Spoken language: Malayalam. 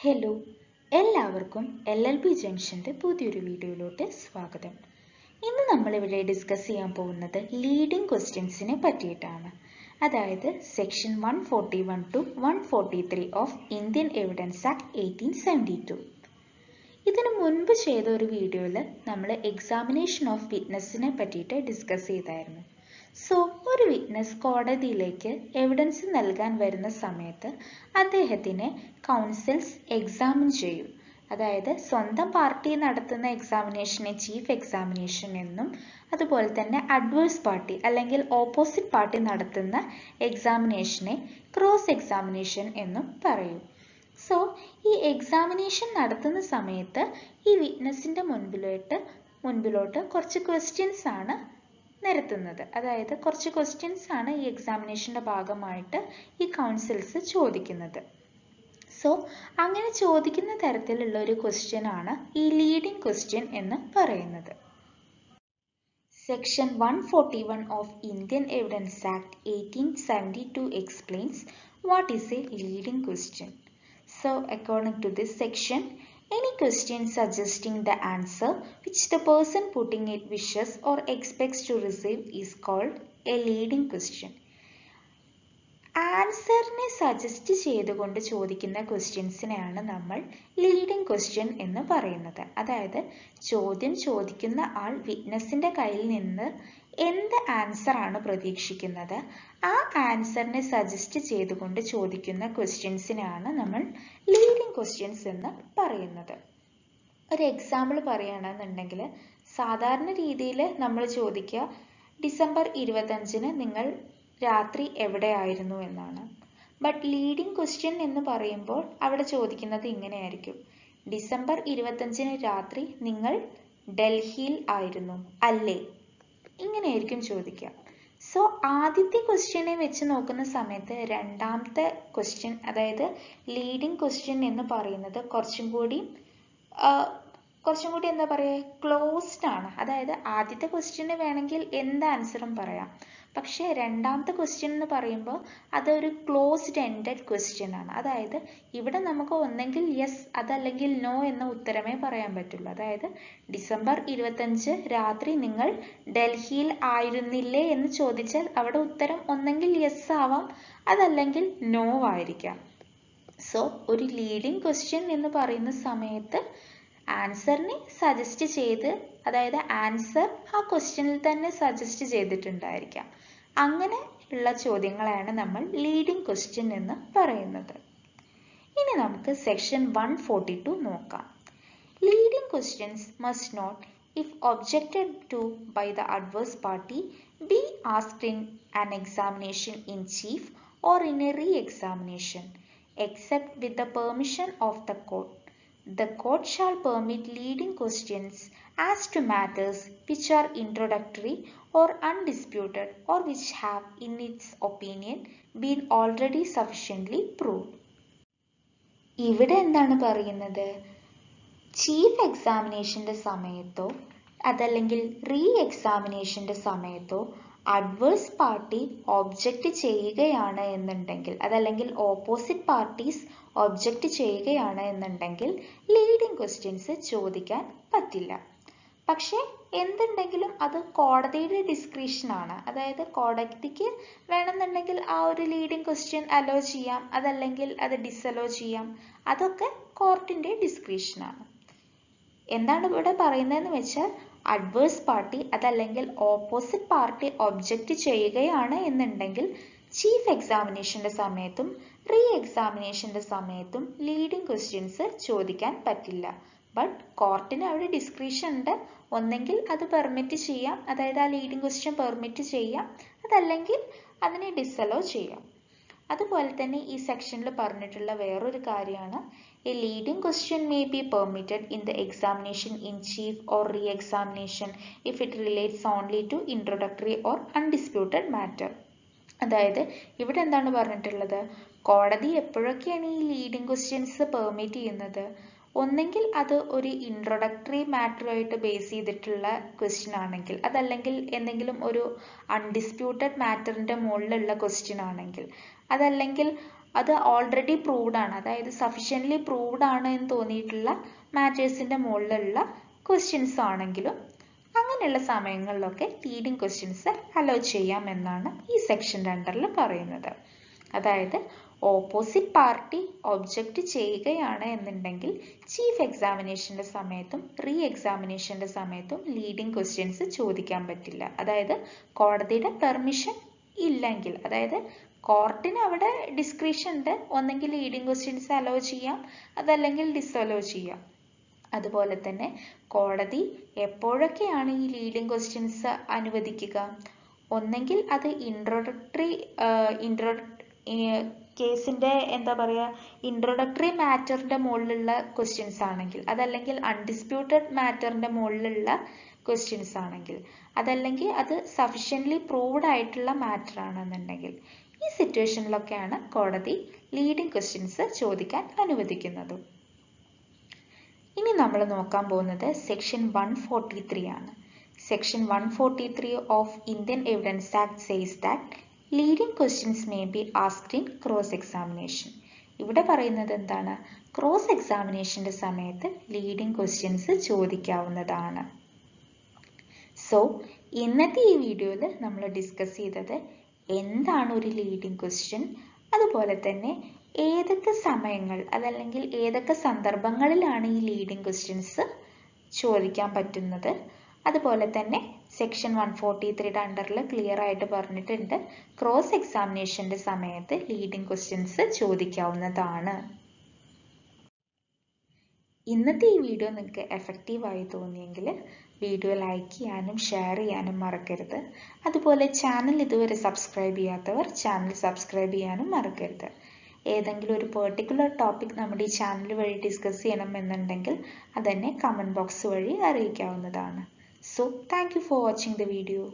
ഹലോ, എല്ലാവർക്കും LLB ജംഗ്ഷൻ്റെ പുതിയൊരു വീഡിയോയിലോട്ട് സ്വാഗതം. ഇന്ന് നമ്മളിവിടെ ഡിസ്കസ് ചെയ്യാൻ പോകുന്നത് ലീഡിംഗ് ക്വസ്റ്റ്യൻസിനെ പറ്റിയിട്ടാണ്. അതായത് section 141 to 143 of Indian evidence act 1872. ഇതിനു മുൻപ് ചെയ്ത ഒരു വീഡിയോയിൽ നമ്മൾ എക്സാമിനേഷൻ ഓഫ് വിറ്റ്നസിനെ പറ്റിയിട്ട് ഡിസ്കസ് ചെയ്തായിരുന്നു. സോ ഒരു വിറ്റ്നസ് കോടതിയിലേക്ക് എവിഡൻസ് നൽകാൻ വരുന്ന സമയത്ത് അദ്ദേഹത്തിനെ കൗൺസിൽസ് എക്സാമിൻ ചെയ്യും. അതായത് സ്വന്തം പാർട്ടി നടത്തുന്ന എക്സാമിനേഷനെ ചീഫ് എക്സാമിനേഷൻ എന്നും അതുപോലെ തന്നെ അഡ്വേഴ്സ് പാർട്ടി അല്ലെങ്കിൽ ഓപ്പോസിറ്റ് പാർട്ടി നടത്തുന്ന എക്സാമിനേഷനെ ക്രോസ് എക്സാമിനേഷൻ എന്നും പറയും. സോ ഈ എക്സാമിനേഷൻ നടത്തുന്ന സമയത്ത് ഈ വിറ്റ്നസിൻ്റെ മുൻപിലോട്ട് കുറച്ച് ക്വസ്റ്റ്യൻസ് ആണ് നിരത്തുന്നത്. അതായത് കുറച്ച് ക്വസ്റ്റ്യൻസ് ആണ് ഈ എക്സാമിനേഷൻ്റെ ഭാഗമായിട്ട് ഈ കൗൺസിൽസ് ചോദിക്കുന്നത്. സോ അങ്ങനെ ചോദിക്കുന്ന തരത്തിലുള്ള ഒരു ക്വസ്റ്റ്യൻ ആണ് ഈ ലീഡിംഗ് ക്വസ്റ്റ്യൻ എന്ന് പറയുന്നത്. Section 141 of Indian evidence act 1872 explains what is a leading question. So according to this section, any question suggesting the answer which the person putting it wishes or expects to receive is called a leading question. ആൻസറിനെ സജസ്റ്റ് ചെയ്തുകൊണ്ട് ചോദിക്കുന്ന ക്വസ്റ്റ്യൻസിനെയാണ് നമ്മൾ ലീഡിംഗ് ക്വസ്റ്റ്യൻ എന്ന് പറയുന്നത്. അതായത് ചോദ്യം ചോദിക്കുന്ന ആൾ വിറ്റ്നസിൻ്റെ കയ്യിൽ നിന്ന് എന്ത് ആൻസർ ആണ് പ്രതീക്ഷിക്കുന്നത്, ആ ആൻസറിനെ സജസ്റ്റ് ചെയ്തുകൊണ്ട് ചോദിക്കുന്ന ക്വസ്റ്റ്യൻസിനെയാണ് നമ്മൾ ലീഡിംഗ് ക്വസ്റ്റ്യൻസ് എന്ന് പറയുന്നത്. ഒരു എക്സാമ്പിൾ പറയുകയാണെന്നുണ്ടെങ്കിൽ സാധാരണ രീതിയിൽ നമ്മൾ ചോദിക്കുക ഡിസംബർ 25 നിങ്ങൾ രാത്രി എവിടെയായിരുന്നു എന്നാണ്. ബട്ട് ലീഡിംഗ് ക്വസ്റ്റ്യൻ എന്ന് പറയുമ്പോൾ അവിടെ ചോദിക്കുന്നത് ഇങ്ങനെയായിരിക്കും: ഡിസംബർ 25 രാത്രി നിങ്ങൾ ഡൽഹിയിൽ ആയിരുന്നു അല്ലേ? ഇങ്ങനെയായിരിക്കും ചോദിക്കുക. സോ ആദ്യത്തെ ക്വസ്റ്റ്യനെ വെച്ച് നോക്കുന്ന സമയത്ത് രണ്ടാമത്തെ ക്വസ്റ്റ്യൻ, അതായത് ലീഡിംഗ് ക്വസ്റ്റ്യൻ എന്ന് പറയുന്നത് കുറച്ചും കൂടി എന്താ പറയുക, ക്ലോസ്ഡ് ആണ്. അതായത് ആദ്യത്തെ ക്വസ്റ്റ്യന് വേണമെങ്കിൽ എന്ത് ആൻസറും പറയാം. പക്ഷേ രണ്ടാമത്തെ ക്വസ്റ്റ്യൻ എന്ന് പറയുമ്പോൾ അതൊരു ക്ലോസ്ഡ് എൻഡഡ് ക്വസ്റ്റ്യൻ ആണ്. അതായത് ഇവിടെ നമുക്ക് ഒന്നെങ്കിൽ യെസ് അതല്ലെങ്കിൽ നോ എന്ന ഉത്തരമേ പറയാൻ പറ്റുള്ളൂ. അതായത് ഡിസംബർ 25 രാത്രി നിങ്ങൾ ഡൽഹിയിൽ ആയിരുന്നില്ലേ എന്ന് ചോദിച്ചാൽ അവിടെ ഉത്തരം ഒന്നെങ്കിൽ യെസ് ആവാം അതല്ലെങ്കിൽ നോ ആയിരിക്കാം. സോ ഒരു ലീഡിംഗ് ക്വസ്റ്റ്യൻ എന്ന് പറയുന്ന സമയത്ത് ആൻസറിനെ സജസ്റ്റ് ചെയ്ത്, അതായത് ആൻസർ ആ ക്വസ്റ്റ്യനിൽ തന്നെ സജസ്റ്റ് ചെയ്തിട്ടുണ്ടായിരിക്കാം. അങ്ങനെ ഉള്ള ചോദ്യങ്ങളെയാണ് നമ്മൾ ലീഡിംഗ് ക്വസ്റ്റ്യൻ എന്ന് പറയുന്നത്. ഇനി നമുക്ക് സെക്ഷൻ 142 നോക്കാം. Leading questions must not, if objected to by the adverse party, be asked in an examination in chief or in a re-examination, except with the permission of the court. The court shall permit leading questions as to matters which are introductory or undisputed or which have in its opinion been already sufficiently proved. ഇവിടെ എന്താണ് പറയുന്നത്? ചീഫ് എക്സാമിനേഷൻ്റെ സമയത്തോ അതല്ലെങ്കിൽ റീ എക്സാമിനേഷൻ്റെ സമയത്തോ അഡ്വേഴ്സ് പാർട്ടി ഒബ്ജക്റ്റ് ചെയ്യുകയാണ് എന്നുണ്ടെങ്കിൽ, അതല്ലെങ്കിൽ ഓപ്പോസിറ്റ് പാർട്ടീസ് ഒബ്ജക്റ്റ് ചെയ്യുകയാണ് എന്നുണ്ടെങ്കിൽ ലീഡിംഗ് ക്വസ്റ്റ്യൻസ് ചോദിക്കാൻ പറ്റില്ല. പക്ഷേ എന്തുണ്ടെങ്കിലും അത് കോടതിയുടെ ഡിസ്ക്രിപ്ഷനാണ്. അതായത് കോടതിക്ക് വേണമെന്നുണ്ടെങ്കിൽ ആ ഒരു ലീഡിംഗ് ക്വസ്റ്റ്യൻ അലോ ചെയ്യാം, അതല്ലെങ്കിൽ അത് ഡിസലോ ചെയ്യാം. അതൊക്കെ കോർട്ടിൻ്റെ ഡിസ്ക്രിപ്ഷനാണ്. എന്താണ് ഇവിടെ പറയുന്നതെന്ന് വെച്ചാൽ അഡ്വേഴ്സ് പാർട്ടി അതല്ലെങ്കിൽ ഓപ്പോസിറ്റ് പാർട്ടി ഒബ്ജക്റ്റ് ചെയ്യുകയാണ് എന്നുണ്ടെങ്കിൽ ചീഫ് എക്സാമിനേഷൻ്റെ സമയത്തും റീ എക്സാമിനേഷൻ്റെ സമയത്തും ലീഡിംഗ് ക്വസ്റ്റ്യൻസ് ചോദിക്കാൻ പറ്റില്ല. ബട്ട് കോർട്ടിന് അവിടെ ഡിസ്ക്രിപ്ഷൻ ഉണ്ട്. ഒന്നെങ്കിൽ അത് പെർമിറ്റ് ചെയ്യാം, അതായത് ആ ലീഡിംഗ് ക്വസ്റ്റ്യൻ പെർമിറ്റ് ചെയ്യാം, അതല്ലെങ്കിൽ അതിനെ ഡിസലോ ചെയ്യാം. അതുപോലെ തന്നെ ഈ സെക്ഷനിൽ പറഞ്ഞിട്ടുള്ള വേറൊരു കാര്യമാണ്, a leading question may be permitted in the examination in chief or re-examination if it relates only to introductory or undisputed matter. അതായത് ഇവിടെ എന്താണ് പറഞ്ഞിട്ടുള്ളത്? കോടതി എപ്പോഴൊക്കെയാണ് ഈ ലീഡിംഗ് ക്വസ്റ്റ്യൻസ് പെർമിറ്റ് ചെയ്യുന്നത്? ഒന്നെങ്കിൽ അത് ഒരു ഇൻട്രൊഡക്ടറി മാറ്ററുമായിട്ട് ബേസ് ചെയ്തിട്ടുള്ള ക്വസ്റ്റ്യൻ ആണെങ്കിൽ, അതല്ലെങ്കിൽ എന്തെങ്കിലും ഒരു അൺഡിസ്പ്യൂട്ടഡ് മാറ്ററിൻ്റെ മുകളിലുള്ള ക്വസ്റ്റ്യൻ ആണെങ്കിൽ, അതല്ലെങ്കിൽ അത് ഓൾറെഡി പ്രൂവ്ഡ് ആണ്, അതായത് സഫീഷ്യൻ്റ്ലി പ്രൂവ്ഡ് ആണ് എന്ന് തോന്നിയിട്ടുള്ള മാറ്റേഴ്സിൻ്റെ മുകളിലുള്ള ക്വസ്റ്റ്യൻസ് ആണെങ്കിലും അങ്ങനെയുള്ള സമയങ്ങളിലൊക്കെ ലീഡിങ് ക്വസ്റ്റ്യൻസ് അലോ ചെയ്യാം എന്നാണ് ഈ സെക്ഷൻ്റെ അണ്ടറിൽ പറയുന്നത്. അതായത് ഓപ്പോസിറ്റ് പാർട്ടി ഒബ്ജക്റ്റ് ചെയ്യുകയാണ് എന്നുണ്ടെങ്കിൽ ചീഫ് എക്സാമിനേഷൻ്റെ സമയത്തും റീ എക്സാമിനേഷൻ്റെ സമയത്തും ലീഡിങ് ക്വസ്റ്റ്യൻസ് ചോദിക്കാൻ പറ്റില്ല. അതായത് കോടതിയുടെ പെർമിഷൻ ഇല്ലെങ്കിൽ, അതായത് കോർട്ടിന് അവിടെ ഡിസ്ക്രിപ്ഷൻ ഉണ്ട്, ഒന്നെങ്കിൽ ലീഡിങ് ക്വസ്റ്റ്യൻസ് അലോ ചെയ്യാം, അതല്ലെങ്കിൽ ഡിസലോ ചെയ്യാം. അതുപോലെ തന്നെ കോടതി എപ്പോഴൊക്കെയാണ് ഈ ലീഡിങ് ക്വസ്റ്റ്യൻസ് അനുവദിക്കുക? ഒന്നെങ്കിൽ അത് കേസിൻ്റെ എന്താ പറയുക, ഇൻട്രൊഡക്ടറി മാറ്ററിൻ്റെ മുകളിലുള്ള ക്വസ്റ്റ്യൻസ് ആണെങ്കിൽ, അതല്ലെങ്കിൽ അൺഡിസ്പ്യൂട്ടഡ് മാറ്ററിൻ്റെ മുകളിലുള്ള ക്വസ്റ്റ്യൻസ് ആണെങ്കിൽ, അതല്ലെങ്കിൽ അത് സഫീഷ്യൻ്റ്ലി പ്രൂവ്ഡ് ആയിട്ടുള്ള മാറ്റർ ആണെന്നുണ്ടെങ്കിൽ, ഈ സിറ്റുവേഷനിലൊക്കെയാണ് കോടതി ലീഡിങ് ക്വസ്റ്റ്യൻസ് ചോദിക്കാൻ അനുവദിക്കുന്നത്. ഇനി നമ്മൾ നോക്കാൻ പോകുന്നത് സെക്ഷൻ 143 ആണ്. Section 143 of Indian evidence act says that leading questions may be asked in cross examination. ഇവിടെ പറയുന്നത് എന്താണ്? ക്രോസ് എക്സാമിനേഷൻ്റെ സമയത്ത് ലീഡിങ് ക്വസ്റ്റ്യൻസ് ചോദിക്കാവുന്നതാണ്. സോ ഇന്നത്തെ ഈ വീഡിയോയിൽ നമ്മൾ ഡിസ്കസ് ചെയ്തത് എന്താണ് ഒരു ലീഡിങ് ക്വസ്റ്റ്യൻ, അതുപോലെ തന്നെ ഏതൊക്കെ സമയങ്ങൾ അതല്ലെങ്കിൽ ഏതൊക്കെ സന്ദർഭങ്ങളിലാണ് ഈ ലീഡിങ് ക്വസ്റ്റ്യൻസ് ചോദിക്കാൻ പറ്റുന്നത്, അതുപോലെ തന്നെ സെക്ഷൻ 143യുടെ അണ്ടറിൽ ക്ലിയർ ആയിട്ട് പറഞ്ഞിട്ടുണ്ട് ക്രോസ് എക്സാമിനേഷൻ്റെ സമയത്ത് ലീഡിങ് ക്വസ്റ്റ്യൻസ് ചോദിക്കാവുന്നതാണ്. ഇന്നത്തെ ഈ വീഡിയോ നിങ്ങൾക്ക് എഫക്റ്റീവായി തോന്നിയെങ്കിൽ വീഡിയോ ലൈക്ക് ചെയ്യാനും ഷെയർ ചെയ്യാനും മറക്കരുത്. അതുപോലെ ചാനൽ ഇതുവരെ സബ്സ്ക്രൈബ് ചെയ്യാത്തവർ ചാനൽ സബ്സ്ക്രൈബ് ചെയ്യാനും മറക്കരുത്. ഏതെങ്കിലും ഒരു പെർട്ടിക്കുലർ ടോപ്പിക് നമ്മുടെ ഈ ചാനൽ വഴി ഡിസ്കസ് ചെയ്യണം എന്നുണ്ടെങ്കിൽ അതെന്നെ കമൻറ്റ് ബോക്സ് വഴി അറിയിക്കാവുന്നതാണ്. So thank you for watching the video.